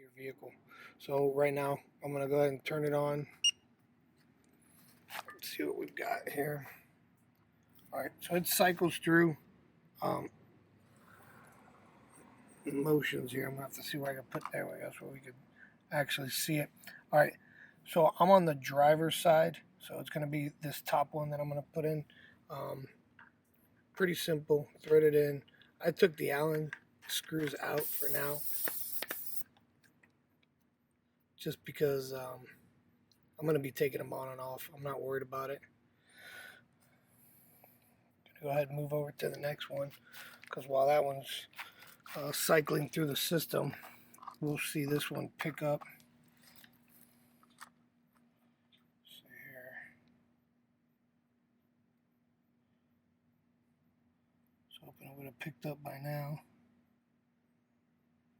your vehicle. So right now I'm going to go ahead and turn it on. Let's see what we've got here. Alright, so it cycles through motions here. I'm going to have to see where I can put that way, so we could actually see it. Alright, so I'm on the driver's side, so it's going to be this top one that I'm going to put in. Pretty simple, thread it in. I took the Allen screws out for now, just because I'm going to be taking them on and off. I'm not worried about it. Go ahead and move over to the next one, because while that one's cycling through the system, we'll see this one pick up. See here. So hoping it would have picked up by now.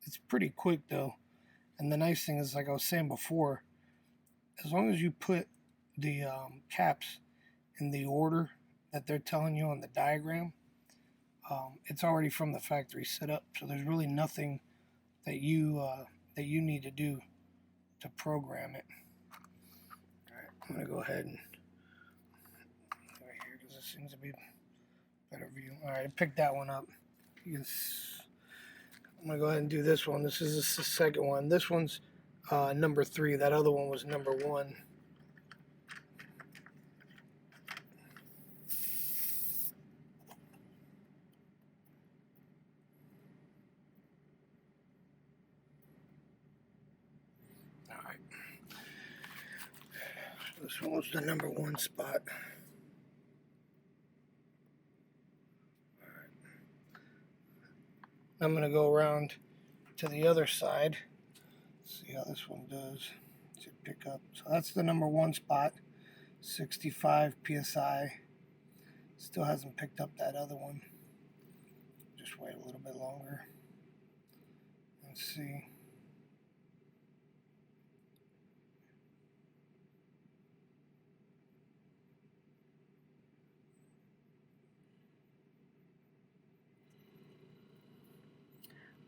It's pretty quick though, and the nice thing is, like I was saying before, as long as you put the caps in the order that they're telling you on the diagram, it's already from the factory set up, so there's really nothing that you need to do to program it. All right, I'm gonna go ahead and right here, because this seems to be a better view. All right, I picked that one up. I'm gonna go ahead and do this one. This is the second one. This one's number 3. That other one was number 1. Alright. So this one was the number 1 spot. Alright. I'm gonna go around to the other side. See how this one does. Should pick up. So that's the number 1 spot. 65 psi. Still hasn't picked up that other one. Just wait a little bit longer. Let's see.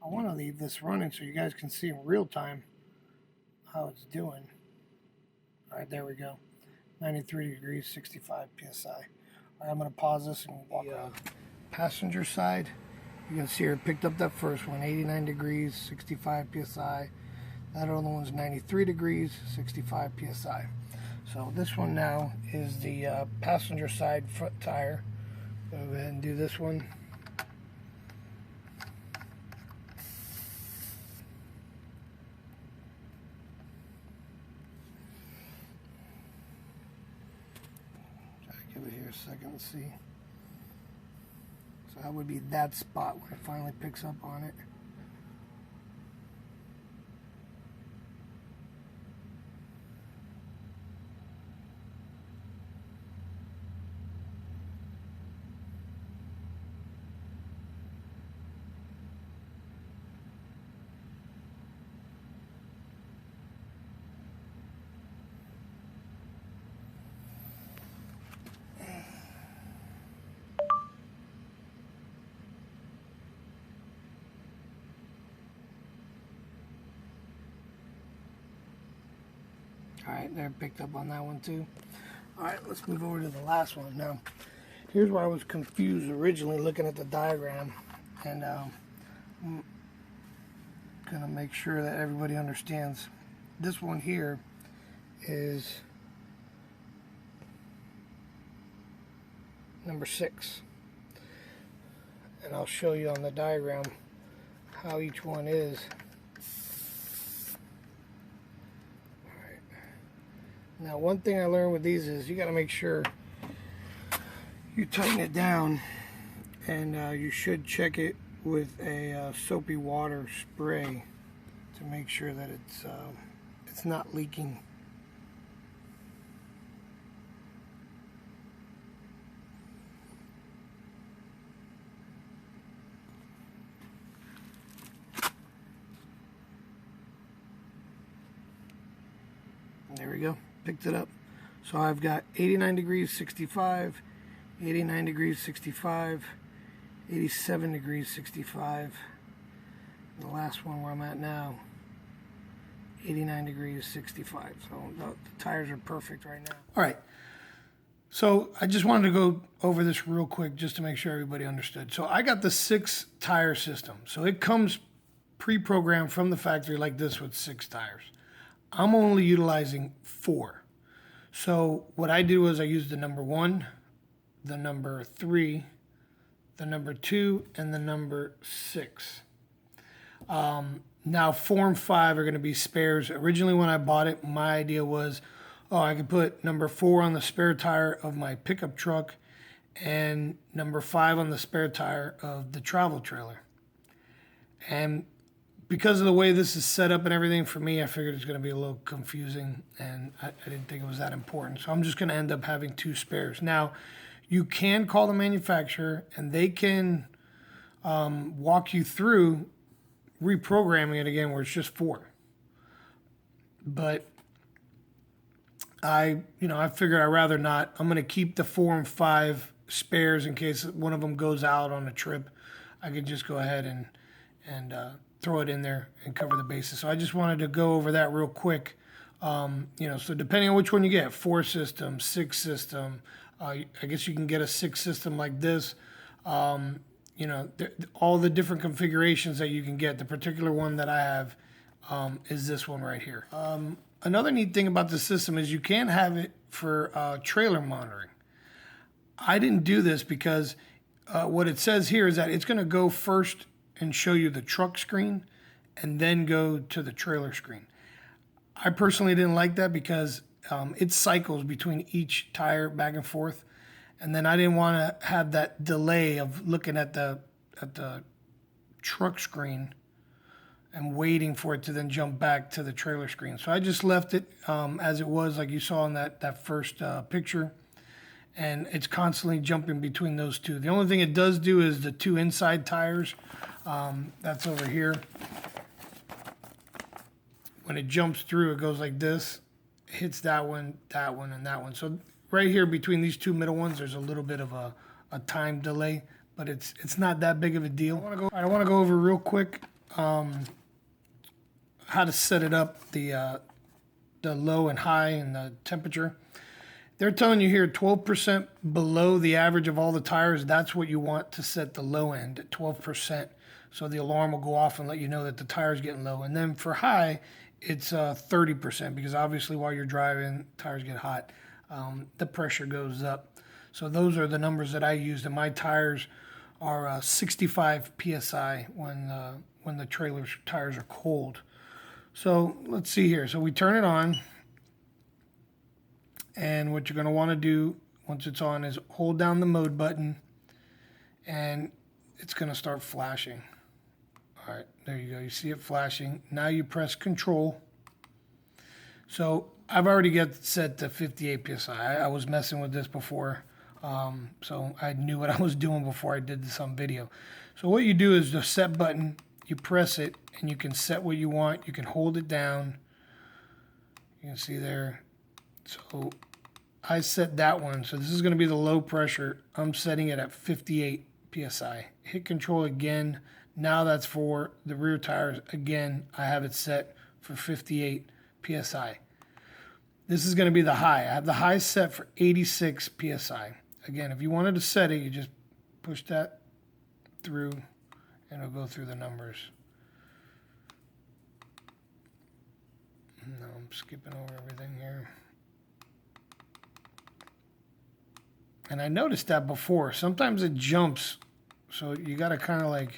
I want to leave this running so you guys can see in real time how it's doing. Alright, there we go. 93 degrees, 65 psi. Alright, I'm going to pause this and walk around. Passenger side, you can see here, it picked up that first one, 89 degrees, 65 psi. That other one's 93 degrees, 65 psi. So this one now is the passenger side front tire. Go ahead and do this one. Give it here a second to see. So that would be that spot where it finally picks up on it. Alright, there, picked up on that one too. Alright, let's move over to the last one. Now, here's where I was confused originally looking at the diagram, and I'm gonna make sure that everybody understands. This one here is number 6, and I'll show you on the diagram how each one is. Now, one thing I learned with these is you got to make sure you tighten it down, and you should check it with a soapy water spray to make sure that it's not leaking. There we go. Picked it up. So I've got 89 degrees, 65, 89 degrees, 65, 87 degrees, 65. The last one where I'm at now 89 degrees, 65. So the tires are perfect right now. All right. So I just wanted to go over this real quick just to make sure everybody understood. So I got the 6 tire system. So it comes pre-programmed from the factory like this with 6 tires. I'm only utilizing 4. So what I do is I use the number 1, the number 3, the number 2, and the number 6. Now 4 and 5 are going to be spares. Originally when I bought it, my idea was, oh, I could put number 4 on the spare tire of my pickup truck and number 5 on the spare tire of the travel trailer. And because of the way this is set up and everything, for me, I figured it's going to be a little confusing, and I didn't think it was that important. So I'm just going to end up having 2 spares. Now, you can call the manufacturer, and they can walk you through reprogramming it again where it's just 4. But I figured I'd rather not. I'm going to keep the 4 and 5 spares in case one of them goes out on a trip. I could just go ahead and throw it in there and cover the bases. So I just wanted to go over that real quick. So depending on which one you get, 4 system, 6 system, I guess you can get a 6 system like this. All the different configurations that you can get. The particular one that I have is this one right here. Another neat thing about the system is you can have it for trailer monitoring. I didn't do this because what it says here is that it's going to go first and show you the truck screen and then go to the trailer screen. I personally didn't like that because it cycles between each tire back and forth. And then I didn't want to have that delay of looking at the truck screen and waiting for it to then jump back to the trailer screen. So I just left it as it was, like you saw in that first picture. And it's constantly jumping between those two. The only thing it does do is the 2 inside tires. That's over here. When it jumps through, it goes like this. It hits that one, and that one. So right here between these 2 middle ones, there's a little bit of a time delay, but it's not that big of a deal. I want to go over real quick how to set it up, the low and high and the temperature. They're telling you here 12% below the average of all the tires. That's what you want to set the low end at 12%. So the alarm will go off and let you know that the tire's getting low. And then for high, it's 30% because obviously while you're driving, tires get hot. The pressure goes up. So those are the numbers that I used. And my tires are 65 PSI when the trailer tires are cold. So let's see here. So we turn it on. And what you're going to want to do once it's on is hold down the mode button and it's going to start flashing. All right, there you go. You see it flashing. Now you press control. So I've already got set to 58 PSI. I was messing with this before, so I knew what I was doing before I did this on video. So what you do is the set button, you press it and you can set what you want. You can hold it down. You can see there. So I set that one. So this is going to be the low pressure. I'm setting it at 58 PSI. Hit control again. Now that's for the rear tires. Again, I have it set for 58 PSI. This is going to be the high. I have the high set for 86 PSI. Again, if you wanted to set it, you just push that through and it'll go through the numbers. No, I'm skipping over everything here. And I noticed that before. Sometimes it jumps, so you got to kind of like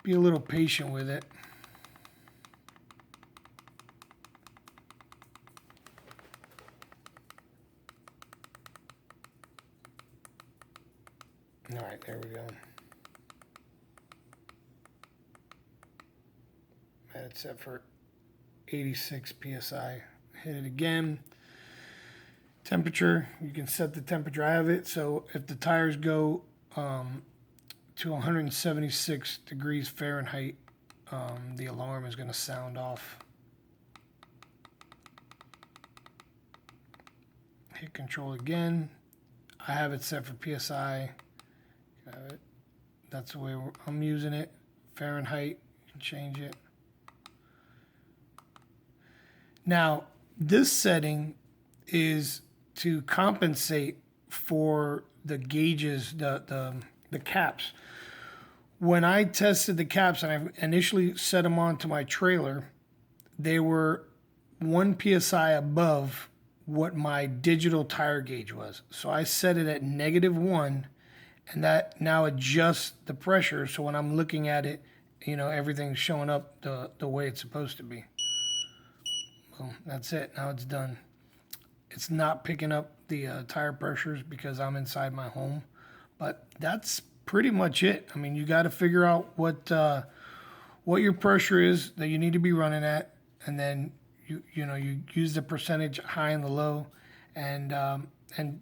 be a little patient with it. All right, there we go. I had it set for 86 PSI. Hit it again. Temperature, you can set the temperature. I have it so if the tires go to 176 degrees Fahrenheit, the alarm is going to sound off. Hit control again. I have it set for PSI. That's the way I'm using it. Fahrenheit, you can change it. Now, this setting is to compensate for the gauges, the caps. When I tested the caps and I initially set them onto my trailer, they were 1 psi above what my digital tire gauge was. So I set it at -1, and that now adjusts the pressure. So when I'm looking at it, everything's showing up the way it's supposed to be. Well, that's it. Now it's done. It's not picking up the tire pressures because I'm inside my home, but that's pretty much it. I mean, you got to figure out what your pressure is that you need to be running at, and then you use the percentage high and the low, and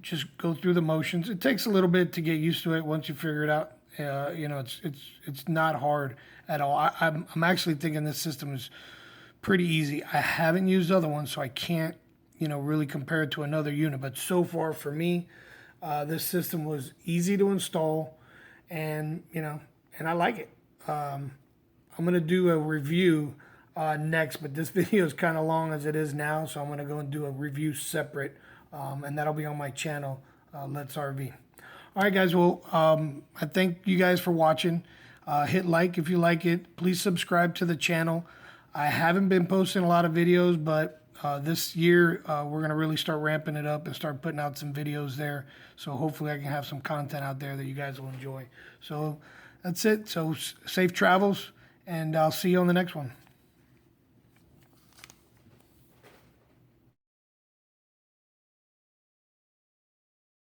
just go through the motions. It takes a little bit to get used to it. Once you figure it out, it's not hard at all. I'm actually thinking this system is pretty easy. I haven't used other ones, so I can't really compare it to another unit. But so far for me, this system was easy to install, and I like it. I'm gonna do a review next, but this video is kind of long as it is now, so I'm gonna go and do a review separate, and that'll be on my channel, Let's RV. All right, guys. Well, I thank you guys for watching. Hit like if you like it. Please subscribe to the channel. I haven't been posting a lot of videos, but this year we're going to really start ramping it up and start putting out some videos there. So hopefully I can have some content out there that you guys will enjoy. So that's it. So safe travels, and I'll see you on the next one.